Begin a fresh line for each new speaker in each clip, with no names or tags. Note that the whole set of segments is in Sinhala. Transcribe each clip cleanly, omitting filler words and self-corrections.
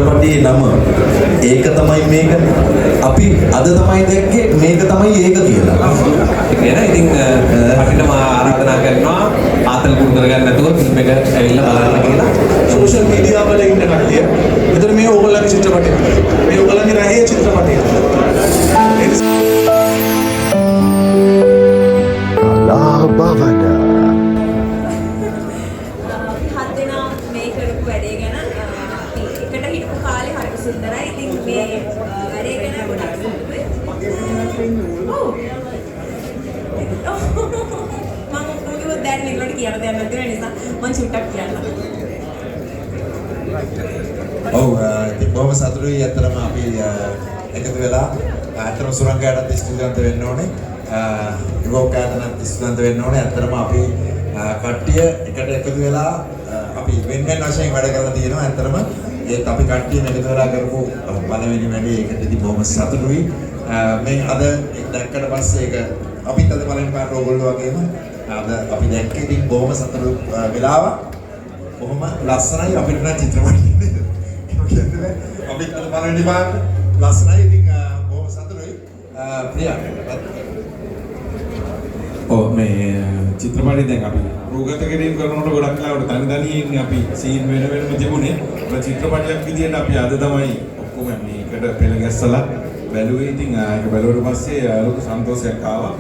චිත්‍රපටයේ නම ඒක තමයි මේක. අපි අද තමයි දැක්කේ මේක තමයි ඒක කියලා.
කියන ඉතින් අපිටම ආරාධනා කරනවා ආතල් කුරු කරගන්න නැතුව ෆිල්ම් එක ඇවිල්ලා බලන්න කියලා.
සෝෂල් මීඩියා වල ඉන්න කට්ටිය. මෙතන මේ ඕගොල්ලන්ගේ චිත්‍රපටය. මේ ඕගොල්ලන්ගේ රැහේ චිත්‍රපටය.
සුන්දරයි. ඉතින් මේ වැඩේ ගැන ගොඩක් සතුටුයි. ඔව්. මම මොකද දැන් මේකට කියන දෙයක් නැති වෙන නිසා මම චුට්ටක් කියන්න.
ඔව් ඉතින් බොහොම සතුටුයි. ඇත්තටම අපි එකතු වෙලා ඇත්තටම සුරංගයටත් ස්තුතිවන්ත වෙන්න ඕනේ. ඉවෝකාටත් ස්තුතිවන්ත වෙන්න ඕනේ. ඇත්තටම අපි කට්ටිය එකට එකතු වෙලා අපි වෙන වශයෙන් වැඩ කරලා තියෙනවා. ඇත්තටම ඒත් අපි කට්ටිය එකතු වෙලා කරපු පළවෙනි වැඩේ ඒකට ඉතින් බොහොම සතුටුයි. මේ අද දැක්කට පස්සේ ඒක අපිත් අද බලන්න පාර ඕගොල්ලෝ වගේම අද අපි දැක්කේ ඉතින් බොහොම සතුටු වෙලාවක්. බොහොම ලස්සනයි අපිට නම් චිත්‍රපටය. අපිත් අද පළවෙනි පාර ලස්සනයි ඉතින් බොහොම සතුටුයි. ප්‍රියා.
මේ චිත්‍රපටය දැන් අපි රූගත කිරීම කරනකොට ගොඩක් ලාවට තනි අපි සීන් වෙනම තිබුණේ. ඒ චිත්‍රපටයක් විදියට අපි අද තමයි ඔක්කොම මේකට පෙළ ගැස්සලා බැලුවේ. ඉතින් ඒක බැලුවට පස්සේ ලොකු සන්තෝෂයක් ආවා.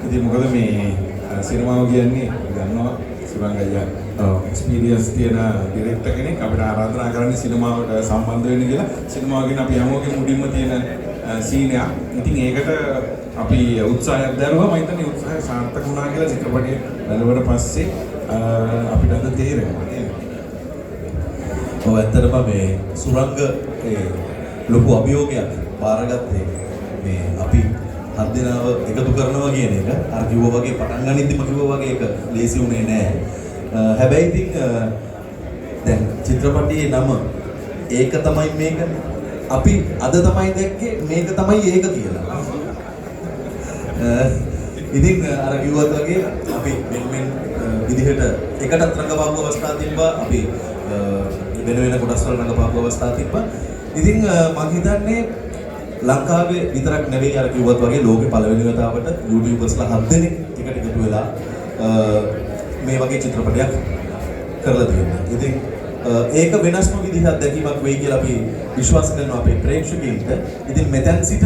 ඉතින් මොකද මේ සිනමාව කියන්නේ ගන්නවා සුරංගయ్యා එක්ස්පීරියන්ස් තියෙන ඩිරෙක්ටර් කෙනෙක් අපිට ආරාධනා කරන්නේ සිනමාවට සම්බන්ධ වෙන්න කියලා. සිනමාව ගැන අපි හැමෝගෙම මුඩින්ම තියෙන සීනයක්. ඉතින් ඒකට අපි උත්සාහයක් දරුවා. මම හිතන්නේ උත්සාහය සාර්ථක වුණා කියලා චිත්‍රපටය බලුවට පස්සේ අපිට අද තේරෙනවා.
ඔව් ඇත්තටම මේ සුරංග ලොකු අභියෝගයක් බාරගත්තේ මේ අපි හත් දෙනාව එකතු කරනවා කියන එක. අර කිව්වා වගේ පටන් ගනිද්දිම කිව්වා වගේ ඒක ලේසි වුණේ නෑ. හැබැයි ඉතින් දැන් චිත්‍රපටයේ නම ඒක තමයි මේක. අපි අද තමයි දැක්කේ මේක තමයි ඒක කියලා. ඉතින් අර කිව්වත් වගේ අපි මෙන්න විදිහට එකටත් රඟපාපු අවස්ථා තිබ්බා. අපි වෙන වෙන කොටස් වල රඟපාපු අවස්ථා තිබ්බා. ඉතින් මම හිතන්නේ ලංකාවේ විතරක් නෙවෙයි අර කිව්වත් වගේ ලෝකේ පළවෙනි වතාවට YouTubersලා 7 දෙනෙක් එකට එකතු වෙලා මේ වගේ චිත්‍රපටයක් කරලා තියෙනවා. ඉතින් ඒක වෙනස්ම විදිහක් දැකීමක් වෙයි කියලා අපි විශ්වාස කරනවා අපේ ප්‍රේක්ෂකයින්ට. ඉතින් මෙතෙන් සිට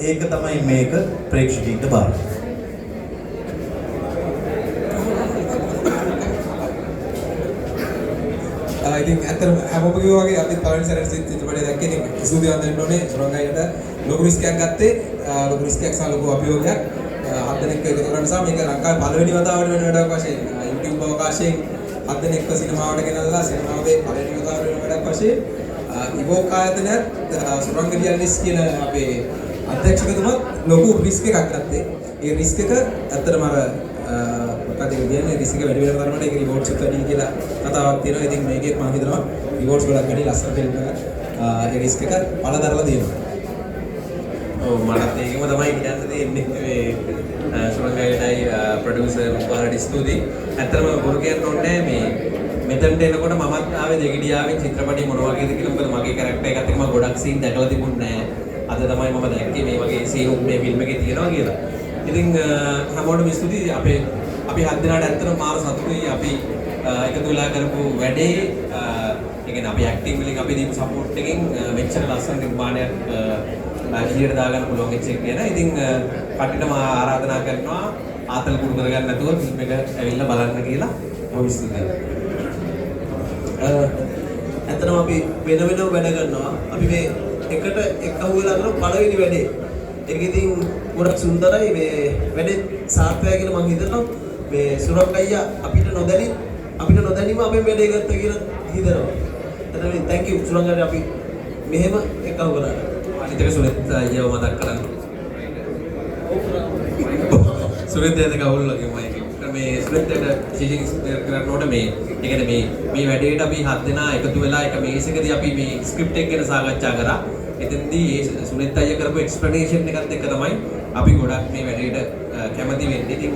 ඒක තමයි මේක ප්‍රේක්ෂකයින්ට බාර.
ඉතින් ඇත්තටම හැමෝම කිව්වා වගේ අපි පළවෙනි සැරේට චිත්‍රපටය දැක්කේ. ඉතින් ස්තුතිවන්ත වෙන්න ඕනේ සුරංගයකට. ලොකු රිස්ක් එකක් ගත්තේ. ලොකු රිස්ක් එකක් සහ ලොකු අභියෝගයක්. 7 දෙනෙක් එකතු කරන නිසා මේක ලංකාවේ පළවෙනි වතාවට වෙන වැඩක් වශයෙන් YouTube අවකාශයෙන් 7 දෙනෙක්ව සිනමාවට ගෙනල්ලා සිනමාවේ පළවෙනි වතාවට වෙන වැඩක් වශයෙන් ඉවෝක් ආයතනයත් සුරංග රියලිස් කියන අපේ අධ්‍යක්ෂකතුමත් ලොකු රිස්ක් එකක් ගත්තේ. ඒ රිස්ක් එක ඇත්තටම අර මොකද කියන්නේ රිස්ක් එක වැඩි වෙන තරමට ඒක රිවෝඩ්ස් එක වැඩි කියලා කතාවක් තියෙනවා. ඉතින් මේකෙත් මම හිතනවා රිවෝඩ්ස් ගොඩක් වැඩි ලස්සන ෆිල්ම් එකක්. ඒ රිස්ක් එක පළදරලා තියෙනවා.
ඔව් මටත් ඒකම තමයි කියන්න තියෙන්නේ. මේ සුරංගයටයි ප්‍රොඩියුසර් උපාරට ස්තුතියි. ඇත්තටම බොරු කියන්න ඕනේ මේ මෙතනට එනකොට මමත් ආවේ දෙගිඩියාවෙන් චිත්‍රපටි මොන වගේද කියලා. මොකද මගේ කැරක්ටර් එකත් එක්ක මම ගොඩක් සීන් දැකලා තිබුණේ නැහැ. අද තමයි මම දැක්කේ මේ වගේ සීන් මේ ෆිල්ම් එකේ තියෙනවා කියලා. ඉතින් හැමෝටම ස්තුතියි. අපි 7 දෙනාට ඇත්තටම මාර සතුටුයි. අපි එකතු වෙලා කරපු වැඩේ ඒ කියන්නේ අපි ඇක්ටිං වලින් අපි දීපු සපෝට් එකෙන් මෙච්චර ලස්සන නිර්මාණයක් එළියට දාගන්න පුළුවන් වෙච්ච එක ගැන. ඉතින් කට්ටියටම ආරාධනා කරනවා ආතල් කුරු කරගන්න නැතුව ෆිල්ම් එක ඇවිල්ලා බලන්න කියලා මම ස්තුතියි.
ඇත්තටම අපි වෙන වෙනම වැඩ කරනවා. අපි මේ එකට එකහුව වෙලා කරන පළවෙනි වැඩේ. ඒක ඉතින් ගොඩක් සුන්දරයි. මේ වැඩේ සාර්ථකයි කියලා මම හිතනවා. මේ සුරංගయ్యා අපිට නොදැනීම අපේ වැඩේ ගත්තා කියලා හිතනවා. එතන thank you සුරංගయ్యා අපි මෙහෙම එකහුව කරා.
අනිත් එක සුනිත් අයියව මතක් කරන්න. සුනිත් දෙන්න කවුරුලගේ මයික්. මේ සුනිත්ට ශිෂ්‍යන් කරනකොට මේ ඒ කියන්නේ මේ වැඩේට අපි 7 දෙනා එකතු වෙලා එක මේසෙකදී අපි මේ ස්ක්‍රිප්ට් එක ගැන සාකච්ඡා කරා. එතෙන්දී ඒ සුනිත් අයියා කරපු එක්ස්ප්ලනේෂන් එකත් එක්ක තමයි අපි ගොඩක් මේ වැඩේට කැමති වෙන්නේ. ඉතින්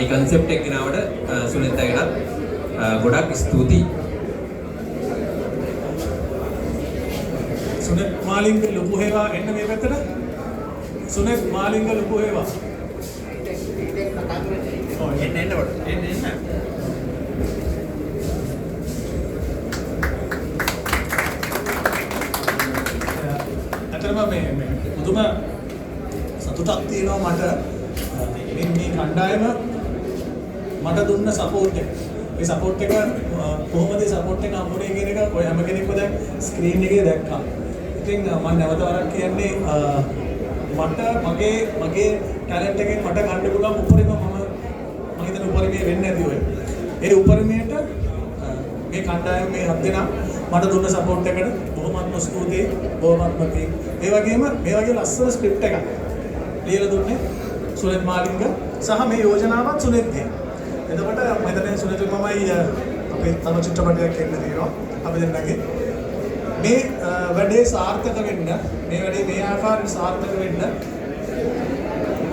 ඒ concept එක ගෙනාවට සුනිත් අයියටත් ගොඩක් ස්තුතියි.
සුනෙත් මාලිංග ලොකු හේවා එන්න මේ පැත්තට. සුනෙත් මාලිංග ලොකු හේවා. ඔව් එන්න කොට. එන්න. අතරම මේ පුදුම සතුටක් තියෙනවා මට මේ කණ්ඩායම මට දුන්න සපෝට් එක. මේ සපෝට් එක කොහොමද සපෝට් එක හම්බුනේ කියන එක ඔය හැම කෙනෙක්ම දැන් ස්ක්‍රීන් එකේ දැක්කා. ඉතින් මම නැවත වරක් කියන්නේ මට මගේ ටැලන්ට් එකෙන් මට ගන්න පුළුවන් උපරිම මම හිතන උපරිමයේ වෙන්නේ නැති ඔය. ඒ උපරිමයට මේ කණ්ඩායම මේ හත් දෙනා මට දුන්න සපෝට් එකට බොහොමත්ම ස්තුතියි. බොහොමත්ම පිං. ඒ වගේම මේ වගේ ලස්සන ස්ක්‍රිප්ට් එකක් ලියලා දුන්නේ සුනෙත් මාලිංග සහ මේ යෝජනාවත් සුනෙත්ගේ. එතකොට මම හිතන්නේ සුනෙත් මමයි අපේ තම චිත්‍රපටයක් එන්න තියෙනවා. අපි දෙන්නගේ මේ වැඩේ සාර්ථක වෙන්න මේ වැඩේ මේ ආකාරයට සාර්ථක වෙන්න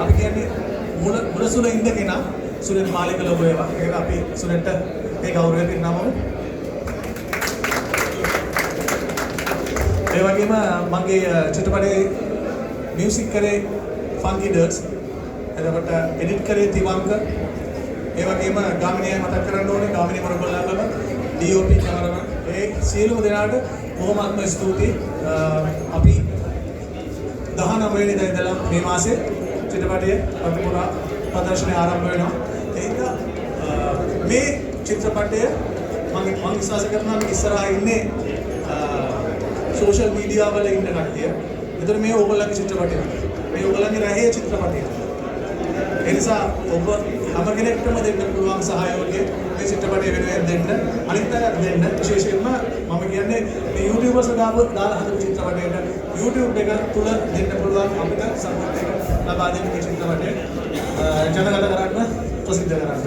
අපි කියන්නේ මුලසුල ඉඳගෙන සුනෙත් මාලිංග ලොබ වේවා. ඒක අපි සුනෙත්ට ඒ ගෞරවය දෙන්නම. ඒ වගේම මගේ චිත්‍රපටයේ මියුසික් කරේ ෆන්කි ඩර්ස්. එතකොට එඩිට් කරේ තිවංක. ඒ වගේම ගාමිණියයි මතක් කරන්න ඕනේ ගාමිණී මොරගොල්ලන්ගම DOP කැමරාමන් ඒ සියලුම දෙනාට බොහොමත්ම ස්තුතියි. අපි 19 වෙනිදා ඉඳලා මේ මාසේ චිත්‍රපටයේ ප්‍රතිපුරා ප්‍රදර්ශනය ආරම්භ වෙනවා. ඒක මේ චිත්‍රපටය මම විශ්වාස කරනවා මේ ඉස්සරහා ඉන්නේ සෝෂල් මීඩියා වල ඉන්න කට්ටිය. ඒතර මේ ඕගොල්ලන්ගේ චිත්‍රපටය. මේ ඕගොල්ලන්ගේ රැහේ චිත්‍රපටය. ඒ නිසා ඔබ හැම කෙනෙක්ටම දෙන්න පුළුවන් සහයෝගය මේ චිත්‍රපටය වෙනුවෙන් දෙන්න. අනිත් අයත් දෙන්න. විශේෂයෙන්ම මම කියන්නේ මේ YouTubers දාලා හදපු චිත්‍රපටයට YouTube එක තුල දෙන්න පුළුවන් අපිට සම්පූර්ණ එක ලබා දෙන්න මේ චිත්‍රපටය ජනගත කරන්න ප්‍රසිද්ධ කරන්න.